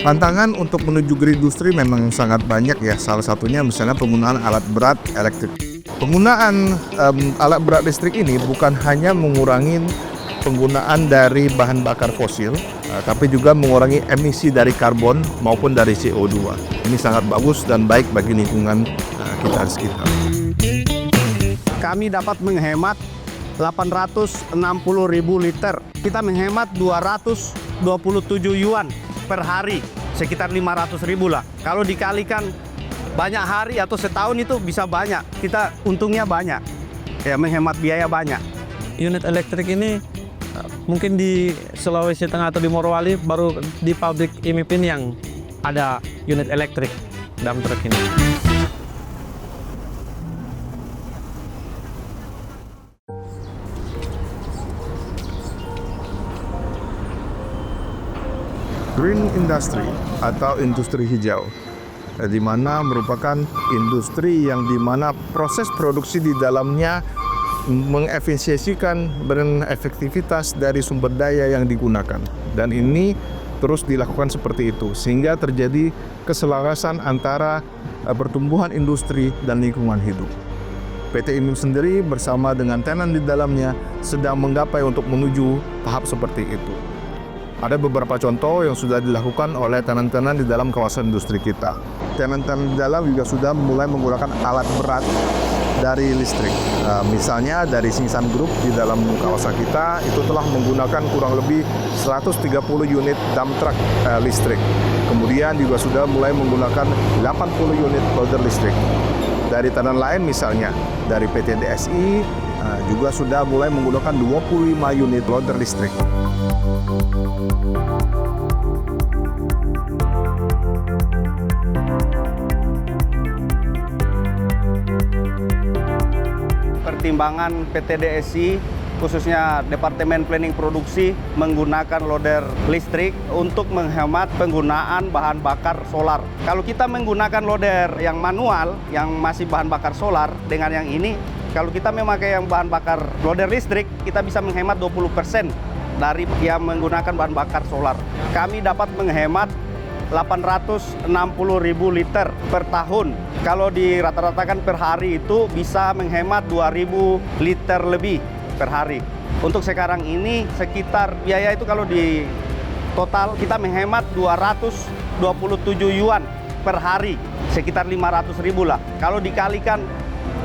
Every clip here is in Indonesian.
Tantangan untuk menuju green industry memang sangat banyak ya. Salah satunya misalnya penggunaan alat berat elektrik. Penggunaan alat berat listrik ini bukan hanya mengurangi penggunaan dari bahan bakar fosil, tapi juga mengurangi emisi dari karbon maupun dari CO2. Ini sangat bagus dan baik bagi lingkungan kita di sekitar. Kami dapat menghemat 860.000 liter. Kita menghemat 227 yuan per hari, sekitar 500.000 lah. Kalau dikalikan banyak hari atau setahun itu bisa banyak. Kita untungnya banyak, ya menghemat biaya banyak. Unit elektrik ini mungkin di Sulawesi Tengah atau di Morowali baru di pabrik IMIPIN yang ada unit elektrik dump truck ini. Green industry atau industri hijau, di mana merupakan industri yang di mana proses produksi di dalamnya mengefisiensikan efektivitas dari sumber daya yang digunakan. Dan ini terus dilakukan seperti itu, sehingga terjadi keselarasan antara pertumbuhan industri dan lingkungan hidup. PT IMIP sendiri bersama dengan tenan di dalamnya sedang menggapai untuk menuju tahap seperti itu. Ada beberapa contoh yang sudah dilakukan oleh tenan-tenan di dalam kawasan industri kita. Tenan-tenan di dalam juga sudah mulai menggunakan alat berat dari listrik. Misalnya dari Singsan Group di dalam kawasan kita itu telah menggunakan kurang lebih 130 unit dump truck listrik. Kemudian juga sudah mulai menggunakan 80 unit loader listrik. Dari tenan lain misalnya dari PT DSI juga sudah mulai menggunakan 25 unit loader listrik. Pertimbangan PT DSI, khususnya Departemen Planning Produksi, menggunakan loader listrik untuk menghemat penggunaan bahan bakar solar. Kalau kita menggunakan loader yang manual, yang masih bahan bakar solar, dengan yang ini, kalau kita memakai yang bahan bakar loader listrik, kita bisa menghemat 20% dari yang menggunakan bahan bakar solar. Kami dapat menghemat 860.000 liter per tahun. Kalau dirata-ratakan per hari itu bisa menghemat 2.000 liter lebih per hari. Untuk sekarang ini sekitar biaya itu kalau di total kita menghemat 227 yuan per hari, sekitar 500.000 lah. Kalau dikalikan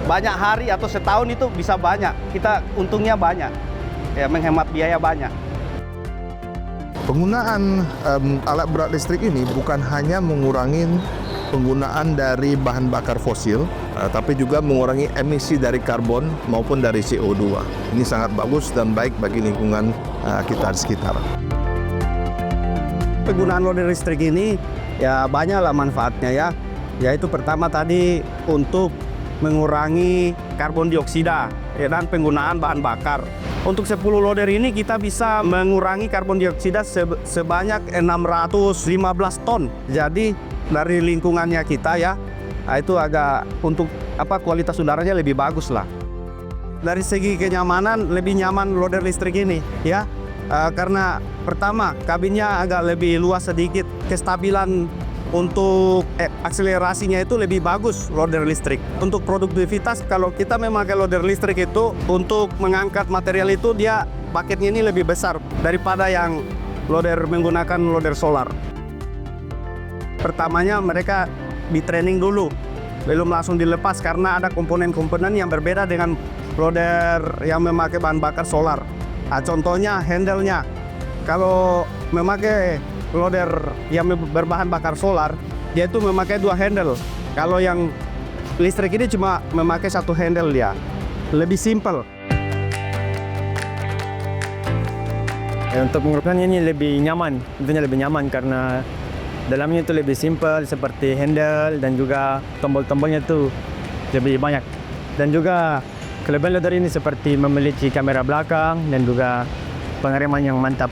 banyak hari atau setahun itu bisa banyak. Kita untungnya banyak, ya menghemat biaya banyak. Penggunaan alat berat listrik ini bukan hanya mengurangi penggunaan dari bahan bakar fosil, tapi juga mengurangi emisi dari karbon maupun dari CO2. Ini sangat bagus dan baik bagi lingkungan kita di sekitar. Penggunaan loader listrik ini ya banyaklah manfaatnya ya. Yaitu pertama tadi untuk mengurangi karbon dioksida ya, dan penggunaan bahan bakar. Untuk 10 loader ini kita bisa mengurangi karbon dioksida sebanyak 615 ton. Jadi dari lingkungannya kita ya, itu agak untuk kualitas udaranya lebih bagus lah. Dari segi kenyamanan lebih nyaman loader listrik ini ya, karena pertama kabinnya agak lebih luas sedikit, kestabilan untuk akselerasinya itu lebih bagus loader listrik. Untuk produktivitas, kalau kita memakai loader listrik itu untuk mengangkat material itu dia paketnya ini lebih besar daripada yang menggunakan loader solar. Pertamanya mereka di training dulu, belum langsung dilepas karena ada komponen-komponen yang berbeda dengan loader yang memakai bahan bakar solar. Contohnya handle-nya. Kalau memakai loader yang berbahan bakar solar, dia itu memakai 2 handle. Kalau yang listrik ini cuma memakai 1 handle dia. Lebih simple. Untuk penggunaannya ini lebih nyaman, tentunya lebih nyaman karena dalamnya itu lebih simple seperti handle dan juga tombol-tombolnya itu lebih banyak. Dan juga kelebihan loader ini seperti memiliki kamera belakang dan juga pengereman yang mantap.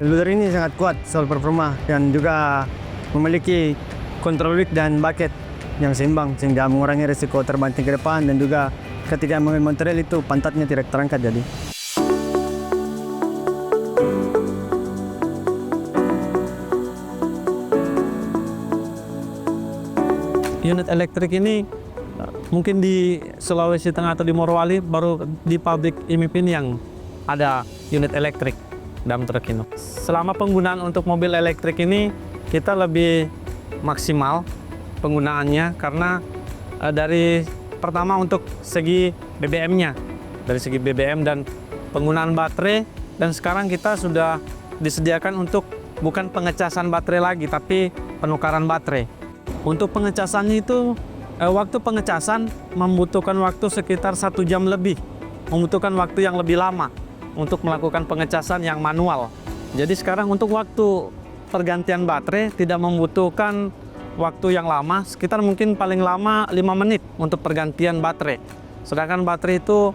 Loader ini sangat kuat soal performa dan juga memiliki kontrol weight dan bucket yang seimbang sehingga mengurangi risiko terbanting ke depan dan juga ketika mengambil material itu pantatnya tidak terangkat jadi. unit elektrik ini mungkin di Sulawesi Tengah atau di Morowali baru di pabrik IMIP ini yang ada unit elektrik dump truck ini. Selama penggunaan untuk mobil elektrik ini kita lebih maksimal penggunaannya karena dari pertama untuk segi BBM-nya, dari segi BBM dan penggunaan baterai, dan sekarang kita sudah disediakan untuk bukan pengecasan baterai lagi tapi penukaran baterai. Untuk pengecasannya itu waktu pengecasan membutuhkan waktu sekitar 1 jam lebih, membutuhkan waktu yang lebih lama untuk melakukan pengecasan yang manual. Jadi sekarang untuk waktu pergantian baterai tidak membutuhkan waktu yang lama, sekitar mungkin paling lama 5 menit untuk pergantian baterai. Sedangkan baterai itu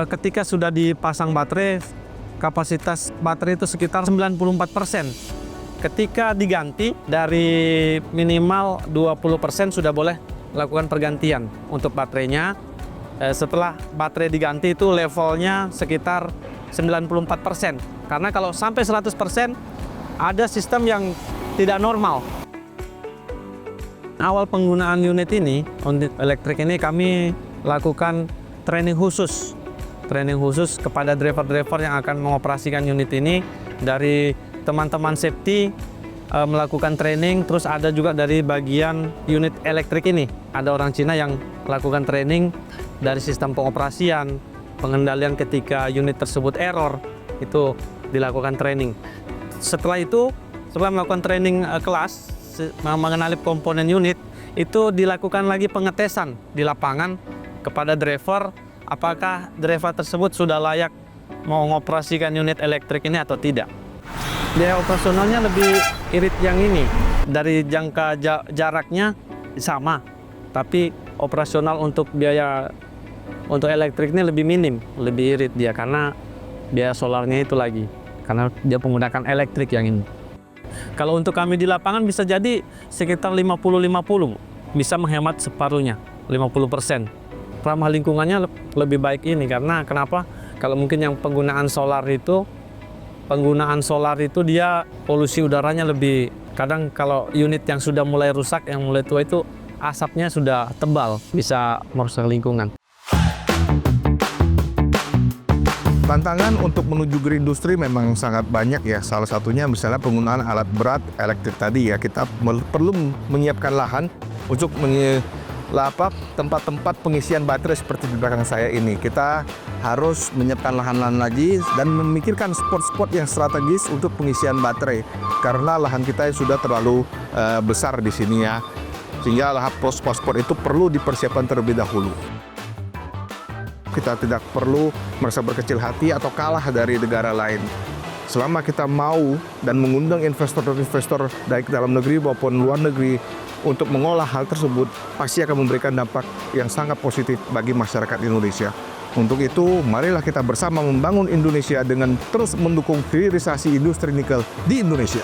ketika sudah dipasang baterai, kapasitas baterai itu sekitar 94%. Ketika diganti dari minimal 20% sudah boleh lakukan pergantian untuk baterainya. Setelah baterai diganti itu levelnya sekitar 94%. Karena kalau sampai 100% ada sistem yang tidak normal. Awal penggunaan unit elektrik ini kami lakukan training khusus kepada driver-driver yang akan mengoperasikan unit ini. Dari teman-teman safety melakukan training, terus ada juga dari bagian unit elektrik ini. Ada orang Cina yang melakukan training dari sistem pengoperasian, pengendalian ketika unit tersebut error, itu dilakukan training. Setelah melakukan training kelas, mengenali komponen unit, itu dilakukan lagi pengetesan di lapangan kepada driver, apakah driver tersebut sudah layak mau mengoperasikan unit elektrik ini atau tidak. Biaya operasionalnya lebih irit yang ini, dari jangka jaraknya sama, tapi operasional untuk biaya untuk elektrik ini lebih minim, lebih irit dia karena biaya solarnya itu lagi, karena dia menggunakan elektrik yang ini. Kalau untuk kami di lapangan bisa jadi sekitar 50-50, bisa menghemat separuhnya, 50%. Ramah lingkungannya lebih baik ini, karena kenapa? Kalau mungkin yang penggunaan solar itu dia polusi udaranya lebih, kadang kalau unit yang sudah mulai rusak, yang mulai tua itu asapnya sudah tebal, bisa merusak lingkungan. Tantangan untuk menuju green industry memang sangat banyak ya. Salah satunya misalnya penggunaan alat berat elektrik tadi ya. Kita perlu menyiapkan lahan untuk tempat-tempat pengisian baterai seperti di belakang saya ini. Kita harus menyiapkan lahan-lahan lagi dan memikirkan spot-spot yang strategis untuk pengisian baterai. Karena lahan kita sudah terlalu besar di sini ya. Sehingga spot-spot itu perlu dipersiapkan terlebih dahulu. Kita tidak perlu merasa berkecil hati atau kalah dari negara lain. Selama kita mau dan mengundang investor-investor baik dalam negeri maupun luar negeri untuk mengolah hal tersebut, pasti akan memberikan dampak yang sangat positif bagi masyarakat Indonesia. Untuk itu, marilah kita bersama membangun Indonesia dengan terus mendukung hilirisasi industri nikel di Indonesia.